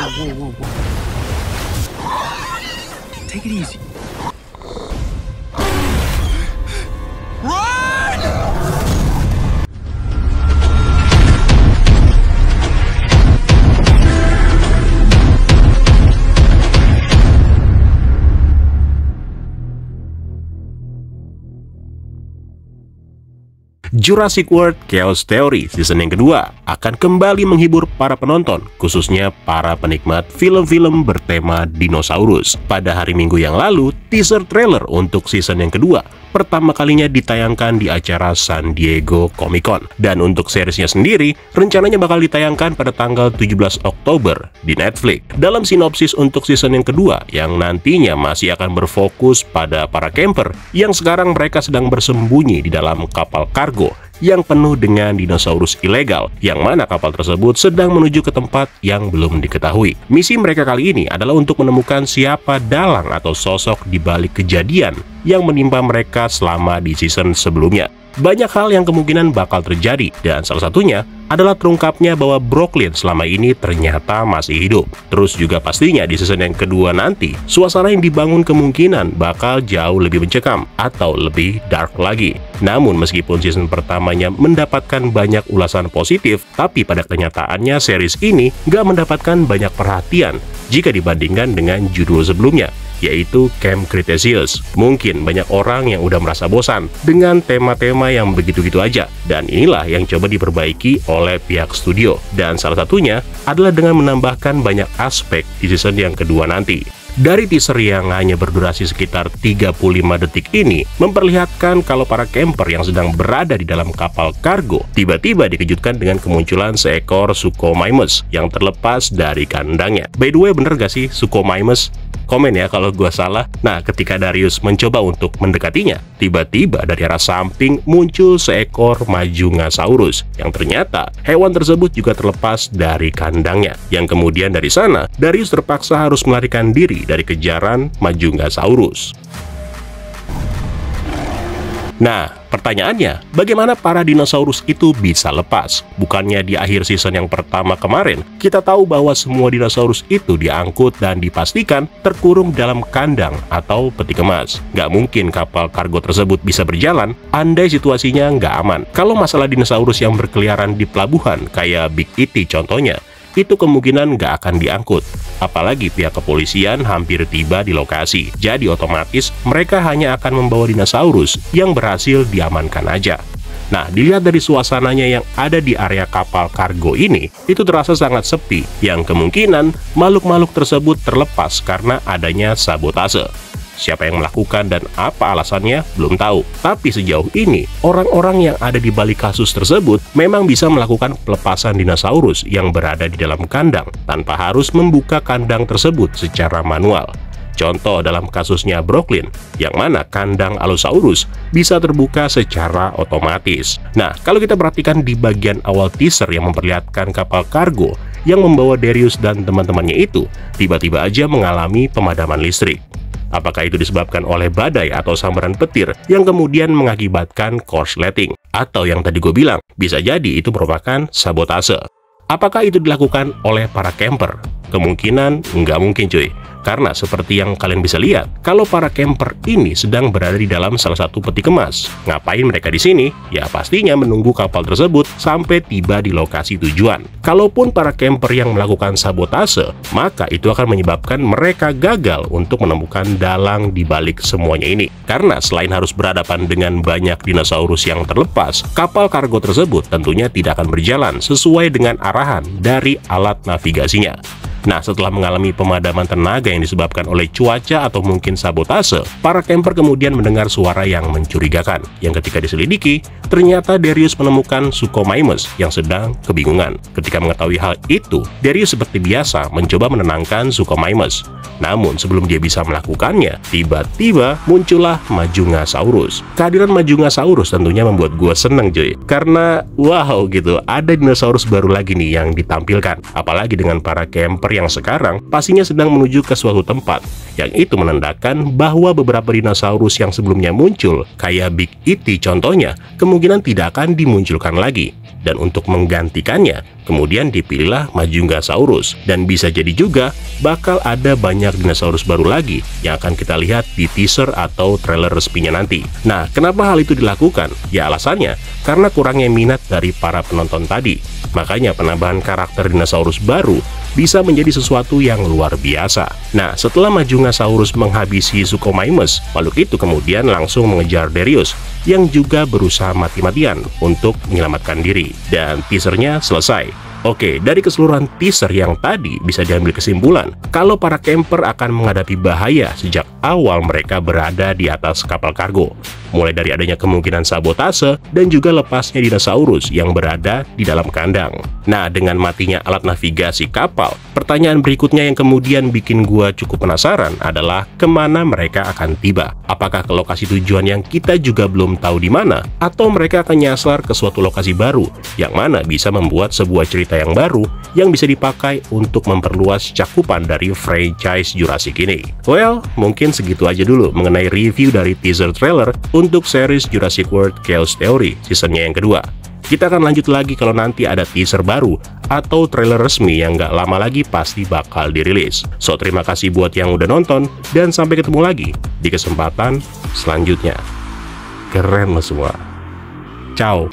whoa, whoa. Take it easy. Run! Jurassic World Chaos Theory season yang kedua akan kembali menghibur para penonton, khususnya para penikmat film-film bertema dinosaurus. Pada hari Minggu yang lalu, teaser trailer untuk season yang kedua pertama kalinya ditayangkan di acara San Diego Comic Con. Dan untuk seriesnya sendiri, rencananya bakal ditayangkan pada tanggal 17 Oktober di Netflix. Dalam sinopsis untuk season yang kedua, yang nantinya masih akan berfokus pada para camper yang sekarang mereka sedang bersembunyi di dalam kapal kargo yang penuh dengan dinosaurus ilegal, yang mana kapal tersebut sedang menuju ke tempat yang belum diketahui. Misi mereka kali ini adalah untuk menemukan siapa dalang atau sosok di balik kejadian yang menimpa mereka selama di season sebelumnya. Banyak hal yang kemungkinan bakal terjadi, dan salah satunya adalah terungkapnya bahwa Brooklyn selama ini ternyata masih hidup. Terus juga pastinya di season yang kedua nanti, suasana yang dibangun kemungkinan bakal jauh lebih mencekam atau lebih dark lagi. Namun meskipun season pertamanya mendapatkan banyak ulasan positif, tapi pada kenyataannya series ini nggak mendapatkan banyak perhatian jika dibandingkan dengan judul sebelumnya, yaitu Camp Cretaceous. Mungkin banyak orang yang udah merasa bosan dengan tema-tema yang begitu-gitu aja, dan inilah yang coba diperbaiki oleh pihak studio, dan salah satunya adalah dengan menambahkan banyak aspek di season yang kedua nanti. Dari teaser yang hanya berdurasi sekitar 35 detik ini memperlihatkan kalau para camper yang sedang berada di dalam kapal kargo tiba-tiba dikejutkan dengan kemunculan seekor Suchomimus yang terlepas dari kandangnya. By the way, bener gak sih Suchomimus? Komen ya kalau gua salah. Nah, ketika Darius mencoba untuk mendekatinya, tiba-tiba dari arah samping muncul seekor Majungasaurus yang ternyata hewan tersebut juga terlepas dari kandangnya. Yang kemudian dari sana, Darius terpaksa harus melarikan diri dari kejaran Majungasaurus. Nah, pertanyaannya, bagaimana para dinosaurus itu bisa lepas? Bukannya di akhir season yang pertama kemarin, kita tahu bahwa semua dinosaurus itu diangkut dan dipastikan terkurung dalam kandang atau peti kemas. Nggak mungkin kapal kargo tersebut bisa berjalan andai situasinya nggak aman. Kalau masalah dinosaurus yang berkeliaran di pelabuhan, kayak Big E.T. contohnya, itu kemungkinan nggak akan diangkut. Apalagi pihak kepolisian hampir tiba di lokasi. Jadi otomatis mereka hanya akan membawa dinosaurus yang berhasil diamankan aja. Nah, dilihat dari suasananya yang ada di area kapal kargo ini, itu terasa sangat sepi, yang kemungkinan makhluk-makhluk tersebut terlepas karena adanya sabotase. Siapa yang melakukan dan apa alasannya belum tahu. Tapi sejauh ini, orang-orang yang ada di balik kasus tersebut memang bisa melakukan pelepasan dinosaurus yang berada di dalam kandang tanpa harus membuka kandang tersebut secara manual. Contoh dalam kasusnya Brooklyn, yang mana kandang Allosaurus bisa terbuka secara otomatis. Nah, kalau kita perhatikan di bagian awal teaser yang memperlihatkan kapal kargo yang membawa Darius dan teman-temannya itu, tiba-tiba aja mengalami pemadaman listrik. Apakah itu disebabkan oleh badai atau sambaran petir yang kemudian mengakibatkan korsleting? Atau yang tadi gue bilang, bisa jadi itu merupakan sabotase. Apakah itu dilakukan oleh para camper? Kemungkinan nggak mungkin cuy. Karena seperti yang kalian bisa lihat, kalau para camper ini sedang berada di dalam salah satu peti kemas. Ngapain mereka di sini? Ya pastinya menunggu kapal tersebut sampai tiba di lokasi tujuan. Kalaupun para camper yang melakukan sabotase, maka itu akan menyebabkan mereka gagal untuk menemukan dalang di balik semuanya ini. Karena selain harus berhadapan dengan banyak dinosaurus yang terlepas, kapal kargo tersebut tentunya tidak akan berjalan sesuai dengan arahan dari alat navigasinya. Nah, setelah mengalami pemadaman tenaga yang disebabkan oleh cuaca atau mungkin sabotase, para camper kemudian mendengar suara yang mencurigakan, yang ketika diselidiki, ternyata Darius menemukan Suchomimus yang sedang kebingungan. Ketika mengetahui hal itu, Darius seperti biasa mencoba menenangkan Suchomimus. Namun, sebelum dia bisa melakukannya, tiba-tiba muncullah Majungasaurus. Kehadiran Majungasaurus tentunya membuat gue seneng cuy, karena wow gitu, ada dinosaurus baru lagi nih yang ditampilkan. Apalagi dengan para camper yang sekarang pastinya sedang menuju ke suatu tempat, yang itu menandakan bahwa beberapa dinosaurus yang sebelumnya muncul, kayak Big E.T. contohnya, kemungkinan tidak akan dimunculkan lagi. Dan untuk menggantikannya, kemudian dipilihlah Majungasaurus. Dan bisa jadi juga bakal ada banyak dinosaurus baru lagi yang akan kita lihat di teaser atau trailer resminya nanti. Nah, kenapa hal itu dilakukan? Ya alasannya, karena kurangnya minat dari para penonton tadi. Makanya penambahan karakter dinosaurus baru bisa menjadi sesuatu yang luar biasa. Nah, setelah Majungasaurus menghabisi Suchomimus, makhluk itu kemudian langsung mengejar Darius, yang juga berusaha mati-matian untuk menyelamatkan diri. Dan teasernya selesai. Oke, dari keseluruhan teaser yang tadi bisa diambil kesimpulan kalau para camper akan menghadapi bahaya sejak awal mereka berada di atas kapal kargo. Mulai dari adanya kemungkinan sabotase dan juga lepasnya dinosaurus yang berada di dalam kandang. Nah, dengan matinya alat navigasi kapal, pertanyaan berikutnya yang kemudian bikin gua cukup penasaran adalah kemana mereka akan tiba. Apakah ke lokasi tujuan yang kita juga belum tahu di mana, atau mereka akan nyasar ke suatu lokasi baru yang mana bisa membuat sebuah cerita yang baru yang bisa dipakai untuk memperluas cakupan dari franchise Jurassic ini. Well, mungkin segitu aja dulu mengenai review dari teaser trailer untuk series Jurassic World Chaos Theory seasonnya yang kedua. Kita akan lanjut lagi kalau nanti ada teaser baru atau trailer resmi yang nggak lama lagi pasti bakal dirilis. So, terima kasih buat yang udah nonton, dan sampai ketemu lagi di kesempatan selanjutnya. Keren lo semua. Ciao.